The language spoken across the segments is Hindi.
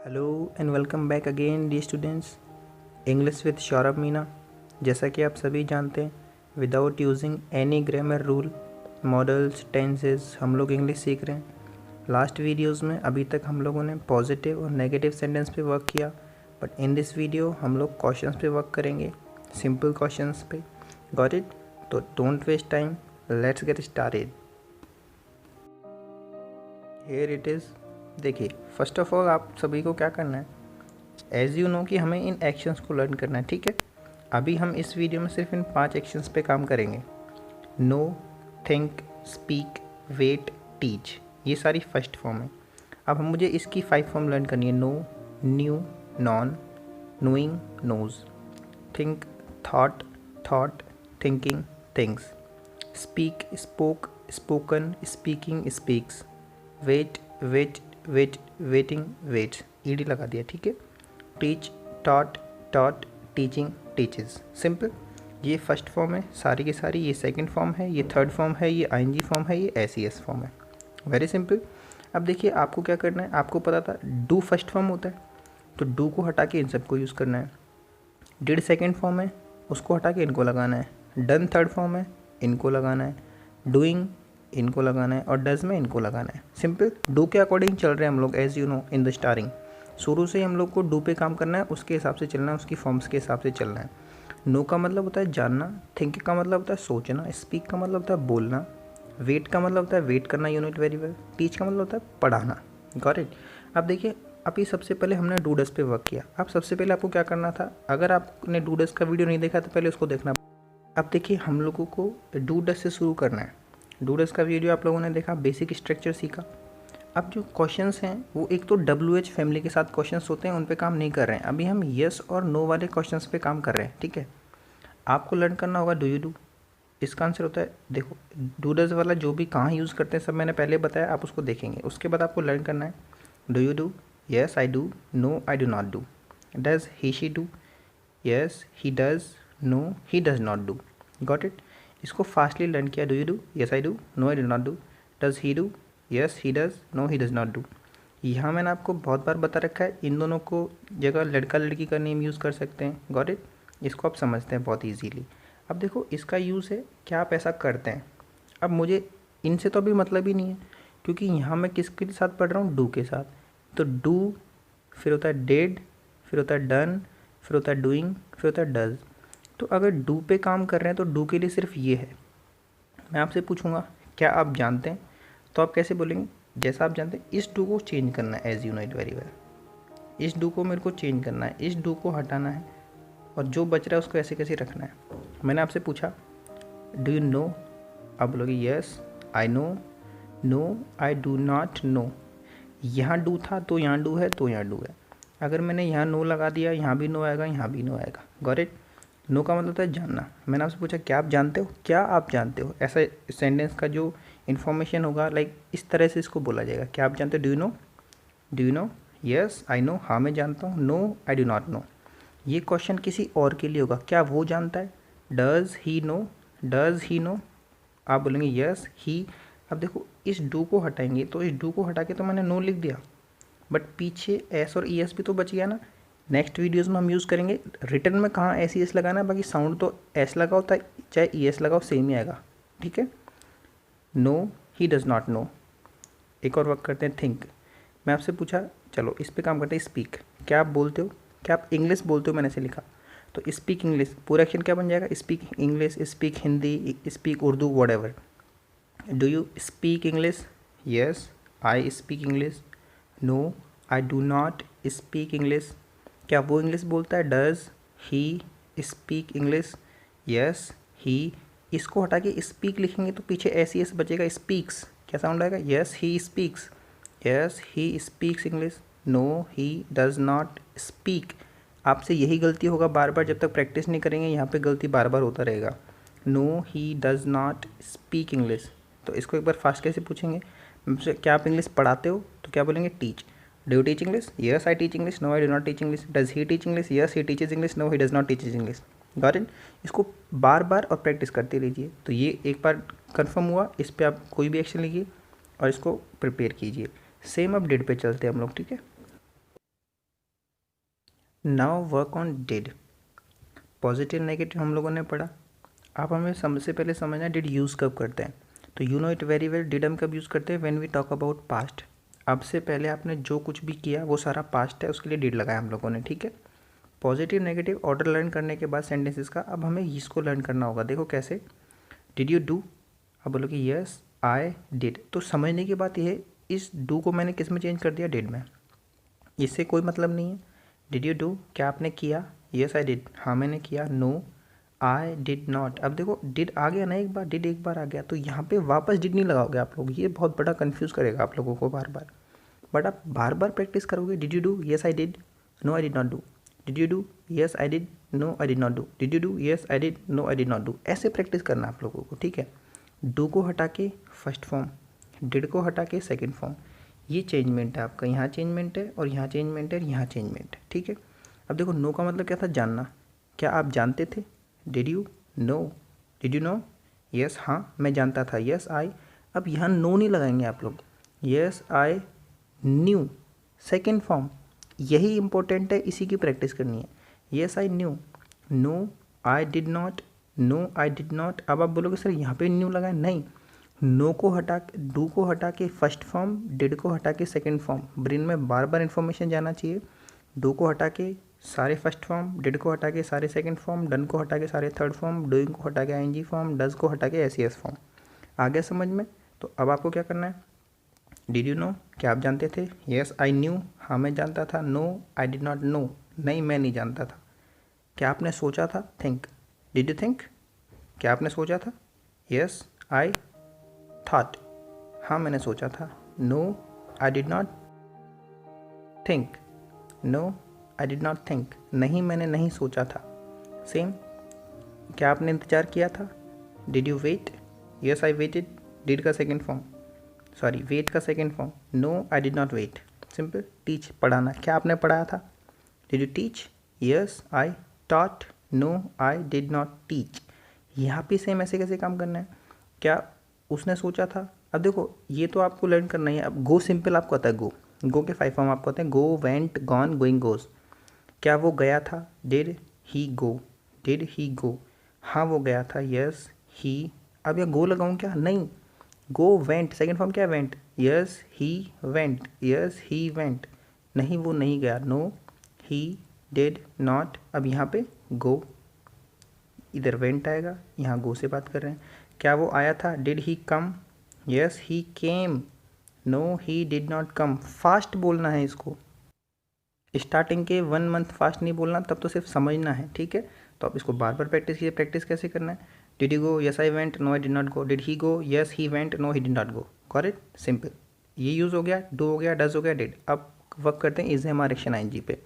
Hello and welcome back again D students. English with Saurabh Meena. जैसा कि आप सभी जानते हैं, without using any grammar rule, models, tenses हम लोग इंग्लिश सीख रहे हैं। लास्ट वीडियोस में अभी तक हम लोगों ने पॉजिटिव और नेगेटिव सेंटेंस पे वर्क किया, बट इन दिस वीडियो हम लोग क्वेश्चंस पे वर्क करेंगे, सिंपल क्वेश्चंस पे। Got it? तो don't waste time, let's get started. Here it is. देखिए, फर्स्ट ऑफ ऑल आप सभी को क्या करना है, एज यू नो कि हमें इन एक्शंस को लर्न करना है, ठीक है। अभी हम इस वीडियो में सिर्फ इन 5 एक्शंस पे काम करेंगे। Know, think, speak, wait, teach, ये सारी फर्स्ट फॉर्म है। अब हम मुझे इसकी 5 फॉर्म लर्न करनी है। Know, knew, known, knowing, knows, think, thought, thought, thinking, things, speak, spoke, spoken, speaking, speaks, wait, wait, wait, waiting, waits, ED लगा दिया, ठीक है। Teach, taught, taught, teaching, teaches. Simple. ये फर्स्ट फॉर्म है सारी की सारी, ये सेकंड फॉर्म है, ये थर्ड फॉर्म है, ये आईएनजी फॉर्म है, ये एसईएस फॉर्म है। Very simple. अब देखिए, आपको क्या करना है, आपको पता था डू फर्स्ट फॉर्म होता है, तो डू को हटा के इन सबको यूज़ करना है। डिड सेकंड फॉर्म है, उसको हटा के इनको लगाना है। डन थर्ड फॉर्म है, इनको लगाना है। डूइंग इनको लगाना है, और डज में इनको लगाना है। सिंपल। डू के अकॉर्डिंग चल रहे हैं हम लोग, as you know in the starting. शुरू से ही हम लोग को डू पे काम करना है, उसके हिसाब से चलना है, उसकी फॉर्म्स के हिसाब से चलना है। नो का मतलब होता है जानना, थिंक का मतलब होता है सोचना, स्पीक का मतलब होता है बोलना, वेट का मतलब होता है वेट करना, you know it very well, teach का मतलब होता है पढ़ाना। Got it? अब देखिए, अभी सबसे पहले हमने डू डज पे वर्क किया। अब सबसे पहले आपको क्या करना था, अगर आपने डू डज का वीडियो नहीं देखा तो पहले उसको देखना। अब देखिए, हम लोगों को डू डज से शुरू करना है। डू डज का वीडियो आप लोगों ने देखा, बेसिक स्ट्रक्चर सीखा। अब जो क्वेश्चंस हैं वो एक तो WH फैमिली के साथ क्वेश्चंस होते हैं, उन पे काम नहीं कर रहे हैं। अभी हम यस और नो वाले क्वेश्चंस पे काम कर रहे हैं, ठीक है। आपको लर्न करना होगा डू यू डू। इसका आंसर होता है, देखो, डू डज वाला जो भी कहाँ यूज़ करते हैं सब मैंने पहले बताया, आप उसको देखेंगे। उसके बाद आपको लर्न करना है do you do, yes I do, no I do not do. Does he she do, yes he does, no he does not do. Got it? इसको फास्टली लर्न किया। Do you do, yes I do, no I do not do. Does he do, yes he does, no he does not do. यहाँ मैंने आपको बहुत बार बता रखा है, इन दोनों को जगह लड़का लड़की का नेम यूज़ कर सकते हैं। Got it? इसको आप समझते हैं बहुत ईजीली। अब देखो, इसका यूज़ है क्या आप ऐसा करते हैं। अब मुझे इनसे तो अभी मतलब ही नहीं है, क्योंकि यहाँ मैं किसके साथ पढ़ रहा हूँ, डू के साथ। तो डू, फिर होता है डिड, फिर होता है डन, फिर होता है डूइंग, फिर होता है डज। तो अगर डू पे काम कर रहे हैं तो डू के लिए सिर्फ ये है। मैं आपसे पूछूंगा क्या आप जानते हैं, तो आप कैसे बोलेंगे, जैसा आप जानते हैं। इस डू को चेंज करना है, as you know it very well. इस डू को मेरे को चेंज करना है, इस डू को हटाना है, और जो बच रहा है उसको ऐसे कैसे रखना है। मैंने आपसे पूछा डू यू नो, आप बोलोगे yes I know, no I do not know. यहाँ डू था तो यहाँ डू है, तो यहाँ डू है। अगर मैंने यहाँ नो लगा दिया, यहाँ भी नो आएगा, यहाँ भी नो आएगा। Got it? नो का मतलब होता है जानना। मैंने आपसे पूछा क्या आप जानते हो, क्या आप जानते हो, ऐसा सेंटेंस का जो इन्फॉर्मेशन होगा, लाइक इस तरह से इसको बोला जाएगा। क्या आप जानते हो, do you know, do you know, yes I know, हाँ मैं जानता हूँ, no I do not know. ये क्वेश्चन किसी और के लिए होगा, क्या वो जानता है, does he know, does he know, आप बोलेंगे यस ही। अब देखो, इस डू को हटाएंगे, तो इस डू को हटा के तो मैंने नो लिख दिया, बट पीछे एस और ई एस भी तो बच गया ना। नेक्स्ट वीडियोस में हम यूज़ करेंगे रिटर्न में कहाँ एस ई एस लगाना है, बाकी साउंड तो एस लगा होता है, चाहे ई एस लगाओ सेम ही आएगा, ठीक है। No he does not know. एक और वर्क करते हैं, थिंक। मैं आपसे पूछा, चलो इस पे काम करते हैं, स्पीक। क्या आप बोलते हो, क्या आप इंग्लिश बोलते हो, मैंने ऐसे लिखा। तो स्पीक इंग्लिश, पूरा एक्शन क्या बन जाएगा, speak English, speak Hindi, speak Urdu, whatever. Do you speak English, yes I speak English, no I do not speak English. क्या वो इंग्लिश बोलता है, does he speak English, yes he. इसको हटा के स्पीक लिखेंगे तो पीछे एस ई एस बचेगा, स्पीक्स। क्या साउंड आएगा, yes he speaks, yes he speaks English, no he does not speak. आपसे यही गलती होगा बार बार, जब तक प्रैक्टिस नहीं करेंगे यहाँ पे गलती बार बार होता रहेगा। No he does not speak English. तो इसको एक बार फास्ट कैसे पूछेंगे, क्या आप इंग्लिश पढ़ाते हो, तो क्या बोलेंगे, teach. Do you teach English, yes I teach English, no I do not teach English. Does he teach English, yes he teaches English, no he does not teaches English. Got it? इसको बार बार और प्रैक्टिस करते रहिए। तो ये एक बार कंफर्म हुआ, इस पर आप कोई भी एक्शन लीजिए और इसको प्रिपेयर कीजिए। सेम अब डिड पे चलते हैं हम लोग, ठीक है। Now work on did. Positive negative हम लोगों ने पढ़ा। आप हमें सबसे पहले समझना डिड यूज़ कब करते हैं। तो you know it very well, did हम कब यूज़ करते हैं, when we talk about past. अब से पहले आपने जो कुछ भी किया वो सारा पास्ट है, उसके लिए डिड लगाया हम लोगों ने, ठीक है। पॉजिटिव नेगेटिव ऑर्डर लर्न करने के बाद सेंटेंसेस का अब हमें इसको लर्न करना होगा। देखो कैसे, डिड यू डू, अब बोलो कि यस आई डिड। तो समझने की बात यह है, इस डू को मैंने किस में चेंज कर दिया, डिड में। इससे कोई मतलब नहीं है। डिड यू डू, क्या आपने किया, यस आई डिड, हाँ मैंने किया, नो आई डिड नॉट। अब देखो डिड आ गया ना, एक बार डिड एक बार आ गया, तो यहाँ पे वापस डिड नहीं लगाओगे आप लोग, ये बहुत बड़ा कंफ्यूज करेगा आप लोगों को बार बार। बट आप बार बार प्रैक्टिस करोगे, did you do, yes I did, no I did not do, did you do, yes I did, no I did not do, did you do, yes I did, no I did not do. ऐसे प्रैक्टिस करना आप लोगों को, ठीक है। डू को हटा के फर्स्ट फॉर्म, डिड को हटा के सेकेंड फॉर्म, ये चेंजमेंट है आपका, यहाँ चेंजमेंट है और यहाँ चेंजमेंट है और यहाँ चेंजमेंट है, ठीक है। अब देखो नो का मतलब क्या था, जानना। क्या आप जानते थे, did you know, did you know, yes हाँ मैं जानता था, यस आई। अब यहाँ नो नहीं लगाएंगे आप लोग, yes I knew, second form, यही इंपॉर्टेंट है, इसी की प्रैक्टिस करनी है। Yes I knew, no I did not, no I did not. अब आप बोलोगे सर यहाँ पे न्यू लगाए, नहीं, नो को हटा के, डू को हटा के फर्स्ट फॉर्म, डिड को हटा के सेकंड फॉर्म, ब्रेन में बार बार इन्फॉर्मेशन जाना चाहिए। डू को हटा के सारे फर्स्ट फॉर्म, डिड को हटा के सारे सेकंड फॉर्म, डन को हटा के सारे थर्ड फॉर्म, डूइंग को हटा के आईएनजी फॉर्म, डज को हटा के एसईएस फॉर्म। आ गया समझ में। तो अब आपको क्या करना है, डिड यू नो, क्या आप जानते थे, यस आई न्यू, हाँ मैं जानता था, no I did not know, नहीं मैं नहीं जानता था। क्या आपने सोचा था, थिंक, डिड यू थिंक, क्या आपने सोचा था, यस आई थॉट, हाँ मैंने सोचा था, no I did not think, no I did not think, नहीं मैंने नहीं सोचा था। सेम, क्या आपने इंतज़ार किया था, did you wait, yes I waited, did का सेकेंड फॉर्म, सॉरी वेट का second form, no I did not wait. Simple. Teach, पढ़ाना, क्या आपने पढ़ाया था, did you teach, yes I taught, no I did not teach. यहाँ पे सेम ऐसे कैसे काम करना है, क्या उसने सोचा था। अब देखो ये तो आपको लर्न करना ही है। अब गो सिंपल आपको आता है, गो, गो के 5 फॉर्म आपको आते हैं, गो, वेंट, गॉन, गोइंग, गोज। क्या वो गया था, did he go, did he गो, हाँ वो गया था, यस ही। अब या गो लगाऊँ क्या, नहीं, गो वेंट, सेकेंड फॉर्म क्या है, went, yes he went, yes he went, नहीं वो नहीं गया, नो ही डिड नॉट। अब यहाँ पे गो, इधर वेंट आएगा, यहाँ गो से बात कर रहे हैं। क्या वो आया था, did he come, yes he came, no he did not come. Fast बोलना है इसको, स्टार्टिंग के 1 मंथ फास्ट नहीं बोलना, तब तो सिर्फ समझना है, ठीक है। तो आप इसको बार बार प्रैक्टिस कीजिए। प्रैक्टिस कैसे करना है, did you go, yes I went, no I did not go, did he go, yes he went, no he did not go. Got it, simple. ये यूज़ हो गया, डू हो गया, डज हो गया, डिड। अब वर्क करते हैं इज हमारे एक्शन आईएनजी पे।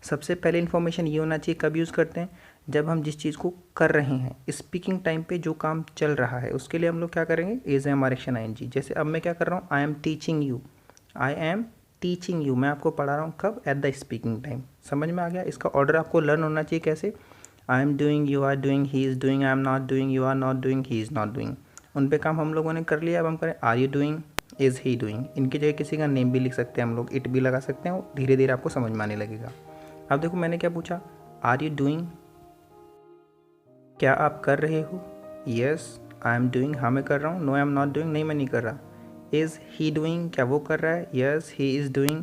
सबसे पहले इन्फॉर्मेशन ये होना चाहिए, कब यूज़ करते हैं, जब हम जिस चीज़ को कर रहे हैं, स्पीकिंग टाइम पे जो काम चल रहा है, उसके लिए हम लोग क्या करेंगे, इज हमारे एक्शन आईएनजी। जैसे अब मैं क्या कर रहा हूँ, I am teaching you, I am teaching you, मैं आपको पढ़ा रहा हूँ, कब, एट द स्पीकिंग टाइम। समझ में आ गया। इसका ऑर्डर आपको लर्न होना चाहिए कैसे, I am doing, you are doing, he is doing, I am not doing, you are not doing, he is not doing. उन पे काम हम लोगों ने कर लिया। अब हम करें, are you doing, is he doing. इनकी जगह किसी का नेम भी लिख सकते हैं हम लोग, इट भी लगा सकते हैं, धीरे धीरे आपको समझ में आने लगेगा। अब देखो मैंने क्या पूछा, आर यू डूइंग, क्या आप कर रहे हो, यस आई एम डूइंग, हाँ मैं कर रहा हूँ, no I am not doing, नहीं मैं नहीं कर रहा। इज़ ही डूइंग, क्या वो कर रहा है, yes he is doing,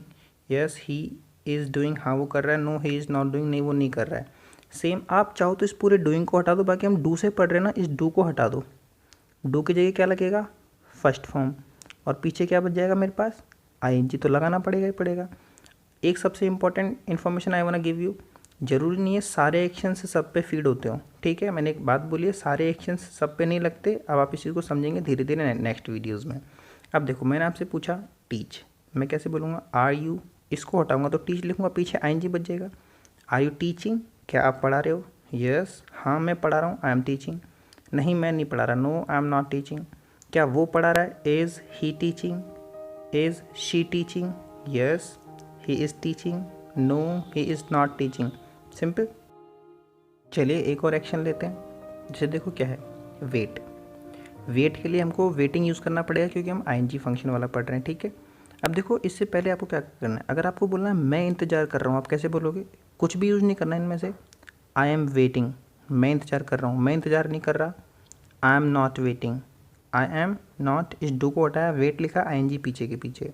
yes he is doing, हाँ वो कर रहा है, no he is not doing, नहीं वो नहीं कर रहा है। सेम, आप चाहो तो इस पूरे डूइंग को हटा दो, बाकी हम डू से पढ़ रहे हैं ना, इस डू को हटा दो। डू की जगह क्या लगेगा, फर्स्ट फॉर्म, और पीछे क्या बच जाएगा मेरे पास, आईएनजी तो लगाना पड़ेगा ही पड़ेगा। एक सबसे important information I want to give you, जरूरी नहीं है सारे एक्शंस सब पे फीड होते हो, ठीक है। मैंने एक बात बोली है, सारे एक्शंस सब पे नहीं लगते। अब आप इस चीज़ को समझेंगे धीरे धीरे नेक्स्ट वीडियोज़ में। अब देखो मैंने आपसे पूछा टीच, मैं कैसे बोलूँगा, आर यू, इसको हटाऊंगा तो टीच लिखूँगा, पीछे आईएनजी बच जाएगा। आर यू टीचिंग, क्या आप पढ़ा रहे हो, यस हाँ मैं पढ़ा रहा हूँ, आई एम टीचिंग, नहीं मैं नहीं पढ़ा रहा, no I am not teaching. क्या वो पढ़ा रहा है, is he teaching, is she teaching, yes he is teaching, no he is not teaching. Simple. चलिए एक और एक्शन लेते हैं। जैसे देखो क्या है, वेट, वेट के लिए हमको वेटिंग यूज़ करना पड़ेगा क्योंकि हम आईएनजी फंक्शन वाला पढ़ रहे हैं, ठीक है। अब देखो इससे पहले आपको क्या करना है, अगर आपको बोलना है मैं इंतज़ार कर रहा हूँ, आप कैसे बोलोगे, कुछ भी यूज़ नहीं करना इनमें से। आई एम वेटिंग, मैं इंतज़ार कर रहा हूँ, मैं इंतज़ार नहीं कर रहा। आई am not waiting, I am not, इस डू को हटाया, वेट लिखा, आईएनजी पीछे के पीछे।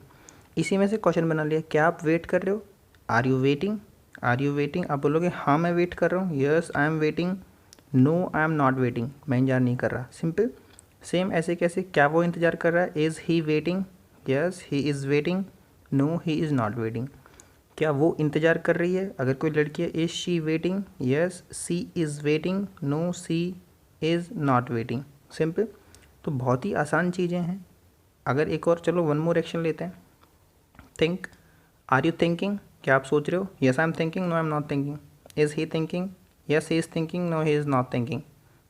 इसी में से क्वेश्चन बना लिया, क्या आप वेट कर रहे हो? Are you waiting? Are you waiting? आप बोलोगे हाँ मैं वेट कर रहा हूँ, yes I am waiting, no I am not waiting, मैं इंतजार नहीं कर रहा। सिंपल। सेम ऐसे कैसे, क्या वो इंतज़ार कर रहा है? Is he waiting? Yes he is waiting, no he is not waiting. क्या वो इंतज़ार कर रही है? अगर कोई लड़की है, is she waiting? Yes she is waiting, no she is not waiting. Simple. तो बहुत ही आसान चीज़ें हैं। अगर एक और, चलो वन मोर एक्शन लेते हैं। Think, are you thinking? क्या आप सोच रहे हो? Yes I am thinking, no I am not thinking. Is he thinking? Yes he is thinking, no he is not thinking.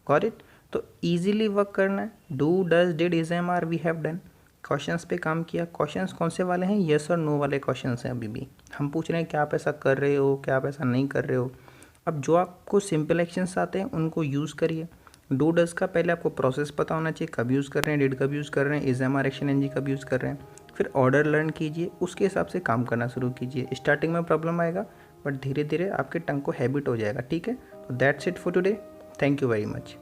Got it? तो ईजिली वर्क करना है। Do, does, did, is, am, are, we have done. Questions पे काम किया। क्वेश्चंस कौन से वाले हैं? यस और नो वाले क्वेश्चंस हैं। अभी भी हम पूछ रहे हैं क्या आप ऐसा कर रहे हो, क्या आप ऐसा नहीं कर रहे हो। अब जो आपको सिंपल एक्शंस आते हैं उनको यूज़ करिए। डू डज का पहले आपको प्रोसेस पता होना चाहिए, कब यूज़ कर रहे हैं, डिड कब यूज़ कर रहे हैं, is, am, are, action, N, G कब यूज़ कर रहे हैं। फिर ऑर्डर लर्न कीजिए, उसके हिसाब से काम करना शुरू कीजिए। स्टार्टिंग में प्रॉब्लम आएगा बट धीरे धीरे आपके टंग को हैबिट हो जाएगा। ठीक है, तो that's it for today. Thank you very much.